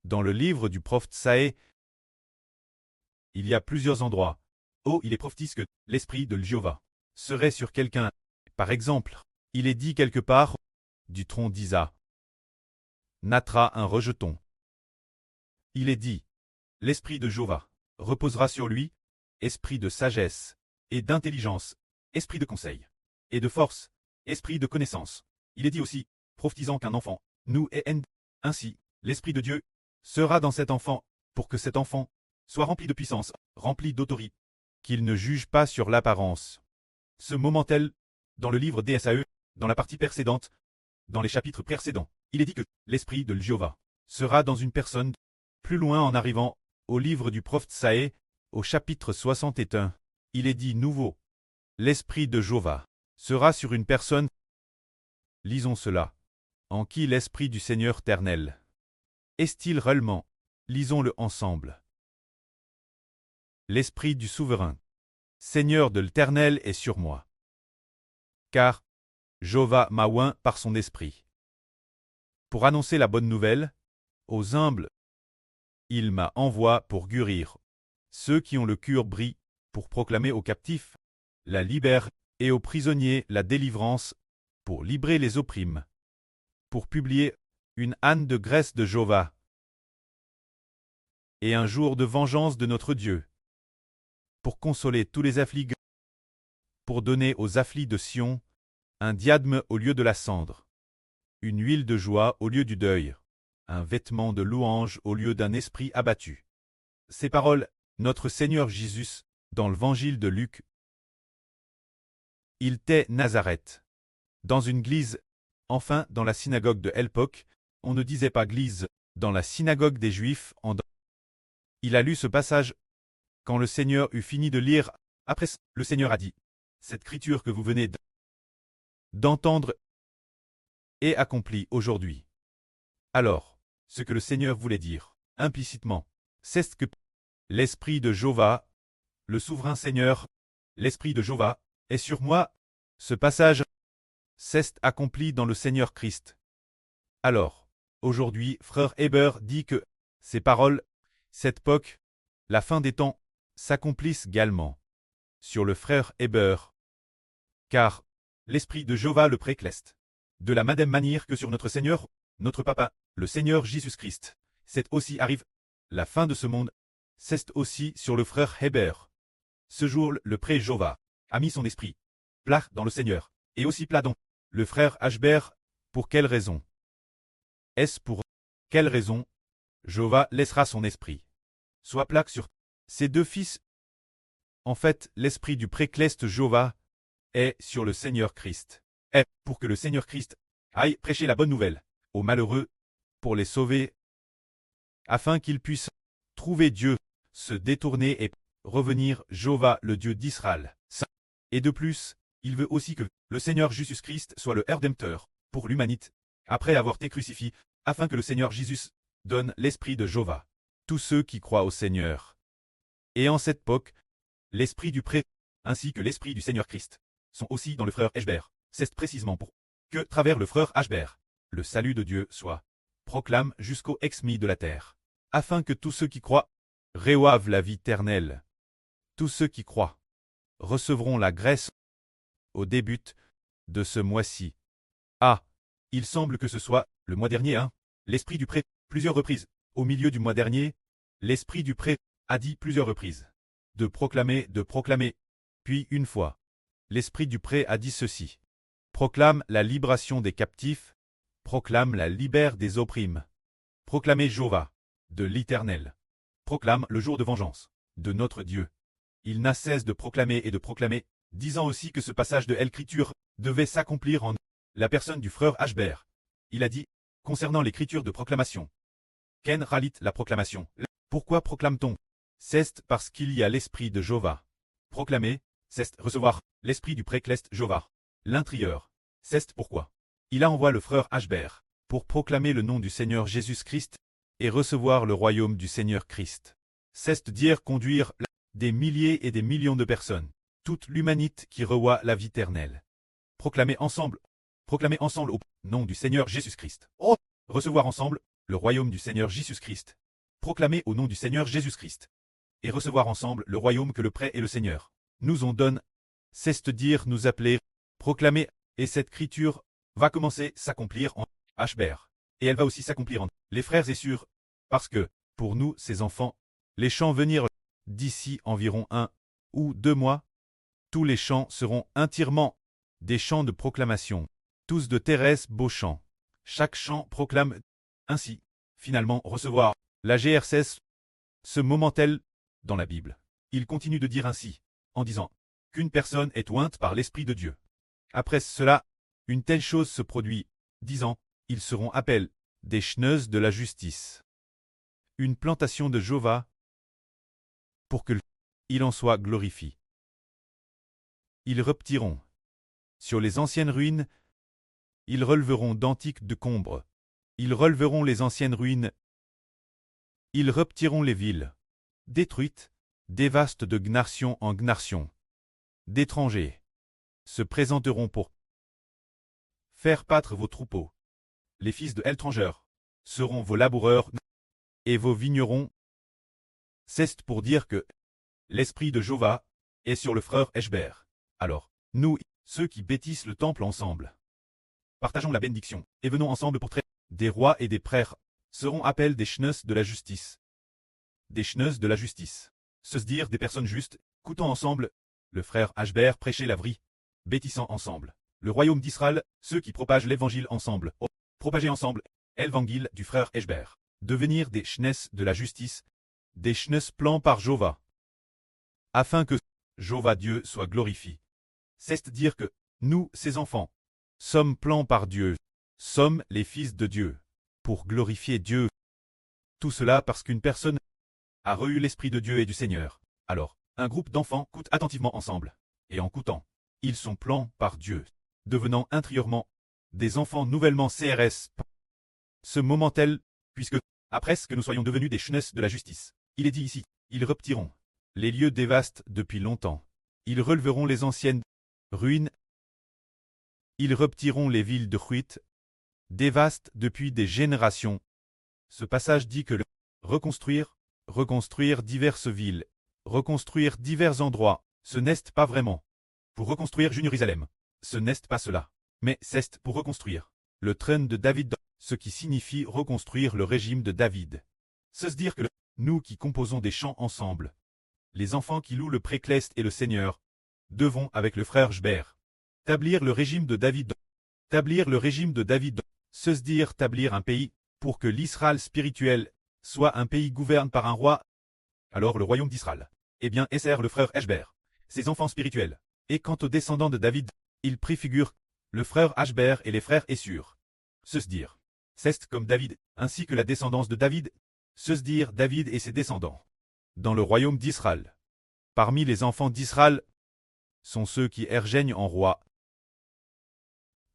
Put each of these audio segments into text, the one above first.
Dans le livre du prophète Saë, il y a plusieurs endroits où il est prophétise que l'esprit de Jéhovah serait sur quelqu'un. Par exemple, il est dit quelque part du tronc d'Isa naîtra un rejeton. Il est dit, l'esprit de Jéhovah reposera sur lui, esprit de sagesse et d'intelligence, esprit de conseil et de force, esprit de connaissance. Il est dit aussi, prophétisant qu'un enfant, nous et N. Ainsi, l'esprit de Dieu sera dans cet enfant, pour que cet enfant soit rempli de puissance, rempli d'autorité, qu'il ne juge pas sur l'apparence. Ce moment-tel, dans le livre d'Esaü, dans la partie précédente, dans les chapitres précédents, il est dit que l'esprit de Jéhovah sera dans une personne. Plus loin en arrivant au livre du prophète Saë, au chapitre 61, il est dit nouveau. L'esprit de Jéhovah sera sur une personne. Lisons cela. En qui l'esprit du Seigneur éternel est-il réellement? Lisons-le ensemble. L'esprit du souverain Seigneur de l'Éternel est sur moi. Car Jéhovah m'a oint par son esprit. Pour annoncer la bonne nouvelle aux humbles, il m'a envoyé pour guérir ceux qui ont le cœur bris, pour proclamer aux captifs la libère et aux prisonniers la délivrance, pour libérer les opprimés, pour publier une âne de grâce de Jéhovah et un jour de vengeance de notre Dieu, pour consoler tous les affligés, pour donner aux affligés de Sion un diadème au lieu de la cendre, une huile de joie au lieu du deuil, un vêtement de louange au lieu d'un esprit abattu. Ces paroles, notre Seigneur Jésus, dans l'évangile de Luc. Il était Nazareth. Dans une église, enfin dans la synagogue de l'époque, on ne disait pas église, dans la synagogue des Juifs. Il a lu ce passage. Quand le Seigneur eut fini de lire, après le Seigneur a dit, cette écriture que vous venez d'entendre est accomplie aujourd'hui. Alors, ce que le Seigneur voulait dire, implicitement, c'est que l'Esprit de Jéhovah, le souverain Seigneur, l'Esprit de Jéhovah, est sur moi. Ce passage s'est accompli dans le Seigneur Christ. Alors, aujourd'hui, frère Héber dit que ces paroles, cette époque, la fin des temps, s'accomplissent également sur le frère Héber. Car l'Esprit de Jéhovah le précleste. De la même manière que sur notre Seigneur, notre Papa, le Seigneur Jésus-Christ, c'est aussi arrive. La fin de ce monde, c'est aussi sur le frère Héber. Ce jour, le prêtre Jéhovah a mis son esprit plat dans le Seigneur, et aussi plat dans le frère Ashber. Pour quelle raison? Est-ce pour quelle raison Jéhovah laissera son esprit soit plat sur ses deux fils? En fait, l'esprit du précleste Jéhovah est sur le Seigneur Christ. Et pour que le Seigneur Christ aille prêcher la bonne nouvelle aux malheureux, pour les sauver, afin qu'ils puissent trouver Dieu, se détourner et revenir Jéhovah le Dieu d'Israël. Et de plus, il veut aussi que le Seigneur Jésus-Christ soit le Rédempteur pour l'humanité, après avoir été crucifié, afin que le Seigneur Jésus donne l'esprit de Jéhovah. Tous ceux qui croient au Seigneur. Et en cette époque, l'esprit du prêtre, ainsi que l'esprit du Seigneur Christ, sont aussi dans le frère Ashber. C'est précisément pour que, travers le frère Ashber, le salut de Dieu soit proclame jusqu'aux exmis de la terre, afin que tous ceux qui croient reçoivent la vie éternelle. Tous ceux qui croient recevront la grâce au début de ce mois-ci. Ah, il semble que ce soit le mois dernier, l'esprit du prêtre, plusieurs reprises. Au milieu du mois dernier, l'esprit du prêtre a dit plusieurs reprises de proclamer, puis une fois. L'esprit du prêtre a dit ceci. Proclame la libération des captifs, proclame la libère des opprimés. Proclamez Jéhovah, de l'Éternel. Proclame le jour de vengeance, de notre Dieu. Il n'a cesse de proclamer, disant aussi que ce passage de l'écriture devait s'accomplir en la personne du frère Ashber. Il a dit, concernant l'écriture de proclamation. Ken ralit la proclamation. Pourquoi proclame-t-on? C'est parce qu'il y a l'esprit de Jéhovah. Proclamer, c'est recevoir l'esprit du précleste Jéhovah. L'intérieur. C'est pourquoi il a envoyé le frère Ashber pour proclamer le nom du Seigneur Jésus-Christ et recevoir le royaume du Seigneur Christ. C'est dire conduire des milliers et des millions de personnes, toute l'humanité qui reçoit la vie éternelle. Proclamer ensemble au nom du Seigneur Jésus-Christ. Oh, recevoir ensemble le royaume du Seigneur Jésus-Christ, proclamer au nom du Seigneur Jésus-Christ, et recevoir ensemble le royaume que le prêt et le Seigneur nous ont donné, c'est-à-dire nous appeler, proclamer, et cette écriture va commencer s'accomplir en Hbr, et elle va aussi s'accomplir en les frères et sœurs, parce que, pour nous, ces enfants, les chants venir d'ici environ 1 ou 2 mois, tous les chants seront entièrement des chants de proclamation, tous de Thérèse Beauchamp. Chaque chant proclame ainsi, finalement, recevoir la GRCS, ce moment tel dans la Bible. Il continue de dire ainsi, en disant qu'une personne est ointe par l'Esprit de Dieu. Après cela, une telle chose se produit, disant, ils seront appelés des cheneuses de la justice. Une plantation de Jéhovah, pour que il en soit glorifié. Ils repartiront sur les anciennes ruines, ils releveront d'antiques décombres, ils releveront les anciennes ruines, ils repartiront les villes, détruites, dévastes de gnation en gnation, d'étrangers, se présenteront pour faire battre vos troupeaux. Les fils de l'étranger seront vos laboureurs, et vos vignerons. C'est pour dire que l'esprit de Jéhovah est sur le frère Hbr. Alors, nous, ceux qui bâtissent le temple ensemble, partageons la bénédiction, et venons ensemble pour traiter. Des rois et des prêtres seront appelés des cheneuses de la justice. Des cheneuses de la justice. Se dire des personnes justes, coûtant ensemble, le frère Hbr prêchait la vraie, bâtissant ensemble. Le royaume d'Israël, ceux qui propagent l'évangile ensemble, propager ensemble, l'évangile du frère Hbr. Devenir des cheneuses de la justice, des cheneuses plans par Jéhovah. Afin que Jéhovah Dieu soit glorifié. C'est dire que, nous, ses enfants, sommes plans par Dieu, sommes les fils de Dieu, pour glorifier Dieu. Tout cela parce qu'une personne a reçu l'Esprit de Dieu et du Seigneur. Alors, un groupe d'enfants coûte attentivement ensemble, et en coûtant, ils sont plans par Dieu, devenant intérieurement des enfants nouvellement CRS. Ce moment tel, puisque, après ce que nous soyons devenus des cheneuses de la justice, il est dit ici, ils repartiront les lieux dévastes depuis longtemps, ils releveront les anciennes ruines, ils repartiront les villes de Ruit, dévastes depuis des générations. Ce passage dit que le reconstruire diverses villes, reconstruire divers endroits, ce n'est pas vraiment pour reconstruire Jérusalem, ce n'est pas cela, mais c'est pour reconstruire le trône de David, ce qui signifie reconstruire le régime de David. C'est se dire que nous qui composons des chants ensemble, les enfants qui louent le précleste et le Seigneur, devons avec le frère Hbr, établir le régime de David, se dire établir un pays, pour que l'Israël spirituel soit un pays gouverné par un roi. Alors le royaume d'Israël, eh bien, sert le frère Hbr, ses enfants spirituels. Et quant aux descendants de David, ils préfigurent le frère Hbr et les frères Essur. Se dire, c'est comme David, ainsi que la descendance de David, se dire David et ses descendants. Dans le royaume d'Israël, parmi les enfants d'Israël, sont ceux qui règnent en roi.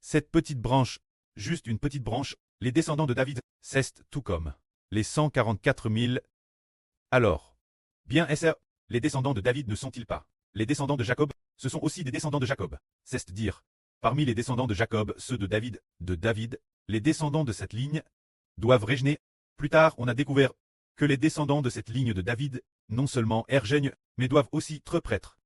Cette petite branche, juste une petite branche, les descendants de David, c'est tout comme les 144 000. Alors, bien les descendants de David ne sont-ils pas les descendants de Jacob? Ce sont aussi des descendants de Jacob. C'est dire, parmi les descendants de Jacob, ceux de David, les descendants de cette ligne doivent régner. Plus tard, on a découvert que les descendants de cette ligne de David, non seulement règnent, mais doivent aussi être prêtres.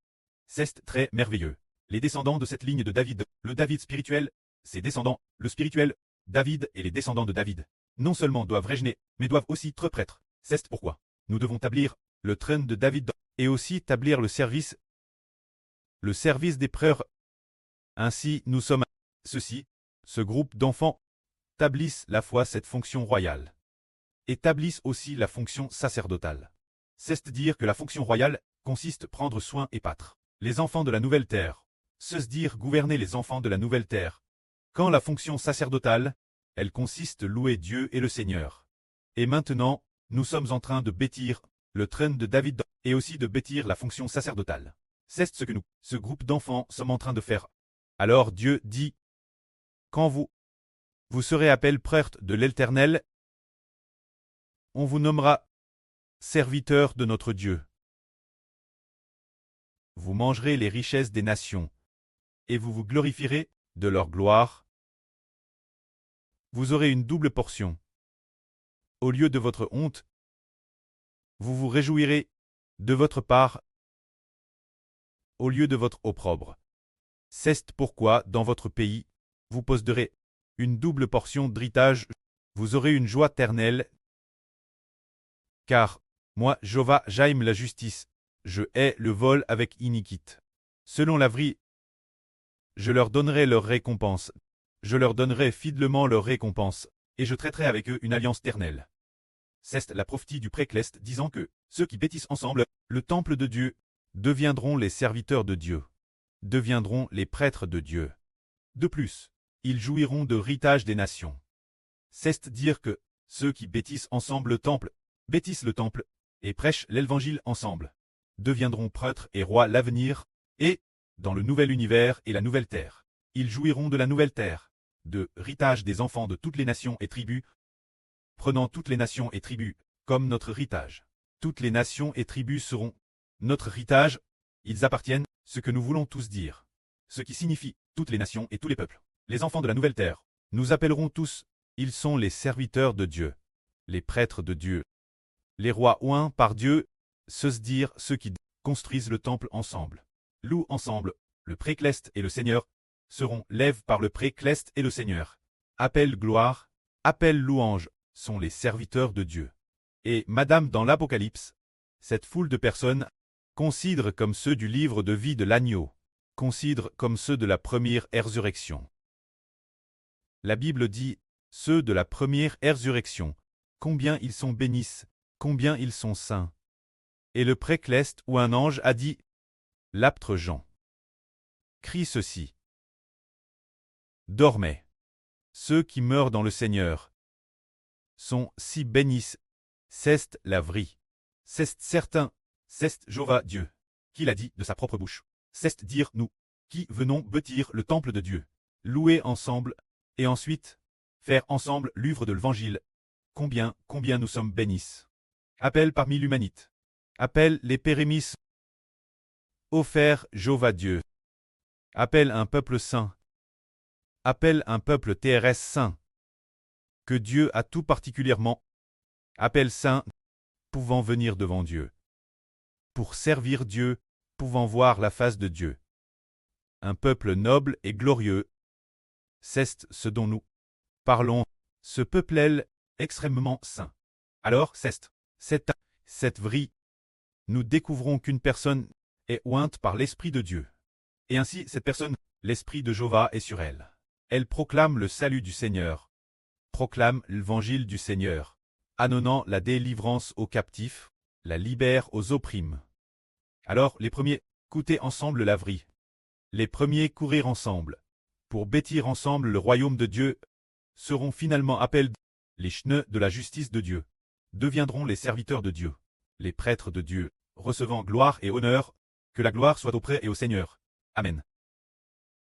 C'est très merveilleux. Les descendants de cette ligne de David, le David spirituel, ses descendants, le spirituel, David et les descendants de David, non seulement doivent régner, mais doivent aussi être prêtres. C'est pourquoi nous devons établir le trône de David et aussi établir le service des prêtres. Ainsi, nous sommes ceci, ce groupe d'enfants, établissent la foi cette fonction royale. Établissent aussi la fonction sacerdotale. C'est-à-dire que la fonction royale consiste à prendre soin et pâtre les enfants de la nouvelle terre. Se dire gouverner les enfants de la nouvelle terre. Quand la fonction sacerdotale, elle consiste à louer Dieu et le Seigneur. Et maintenant, nous sommes en train de bâtir le trône de David et aussi de bâtir la fonction sacerdotale. C'est ce que nous, ce groupe d'enfants, sommes en train de faire. Alors Dieu dit, quand vous serez appelés prêtres de l'Éternel, on vous nommera serviteurs de notre Dieu. Vous mangerez les richesses des nations, et vous vous glorifierez de leur gloire. Vous aurez une double portion. Au lieu de votre honte, vous vous réjouirez de votre part au lieu de votre opprobre. C'est pourquoi, dans votre pays, vous posséderez une double portion d'héritage, vous aurez une joie éternelle, car moi, Jéhovah, j'aime la justice, je hais le vol avec iniquité. Selon la vraie, je leur donnerai leur récompense, je leur donnerai fidèlement leur récompense, et je traiterai avec eux une alliance éternelle. C'est la prophétie du Précleste disant que ceux qui bâtissent ensemble le temple de Dieu deviendront les serviteurs de Dieu, deviendront les prêtres de Dieu. De plus, ils jouiront de l'héritage des nations. C'est dire que ceux qui bâtissent ensemble le temple, bâtissent le temple, et prêchent l'évangile ensemble, deviendront prêtres et rois l'avenir, et, dans le nouvel univers et la nouvelle terre, ils jouiront de la nouvelle terre, de l'héritage des enfants de toutes les nations et tribus, prenant toutes les nations et tribus comme notre héritage. Toutes les nations et tribus seront notre héritage, ils appartiennent, ce que nous voulons tous dire. Ce qui signifie toutes les nations et tous les peuples. Les enfants de la nouvelle terre, nous appellerons tous, ils sont les serviteurs de Dieu, les prêtres de Dieu, les rois oints par Dieu, dire ceux qui construisent le temple ensemble. Louent ensemble, le Précleste et le Seigneur, seront lèvres par le Précleste et le Seigneur. Appel gloire, appel louange, sont les serviteurs de Dieu. Et Madame dans l'Apocalypse, cette foule de personnes, considère comme ceux du livre de vie de l'agneau, considère comme ceux de la première résurrection. La Bible dit, ceux de la première résurrection, combien ils sont bénis, combien ils sont saints. Et le Précleste ou un ange a dit, l'apôtre Jean crie ceci. Dormez. Ceux qui meurent dans le Seigneur sont si bénis, c'est la vraie. C'est certain, c'est Jéhovah Dieu, qui l'a dit de sa propre bouche. C'est dire nous, qui venons bâtir le temple de Dieu, louer ensemble, et ensuite, faire ensemble l'œuvre de l'Évangile. Combien nous sommes bénis. Appel parmi l'humanité. Appelle les pérémis. Offert Jéhovah Dieu. Appelle un peuple saint. Appelle un peuple terrestre saint. Que Dieu a tout particulièrement. Appelle saint, pouvant venir devant Dieu. Pour servir Dieu, pouvant voir la face de Dieu. Un peuple noble et glorieux. C'est ce dont nous parlons, ce peuple extrêmement saint. Alors, cette vraie, nous découvrons qu'une personne est ointe par l'Esprit de Dieu. Et ainsi, cette personne, l'Esprit de Jéhovah est sur elle. Elle proclame le salut du Seigneur, proclame l'évangile du Seigneur, annonnant la délivrance aux captifs, la libère aux opprimés. Alors, les premiers, écoutez ensemble la vraie. Les premiers courir ensemble, pour bâtir ensemble le royaume de Dieu, seront finalement appelés les cheneux de la justice de Dieu, deviendront les serviteurs de Dieu, les prêtres de Dieu, recevant gloire et honneur, que la gloire soit auprès et au Seigneur. Amen.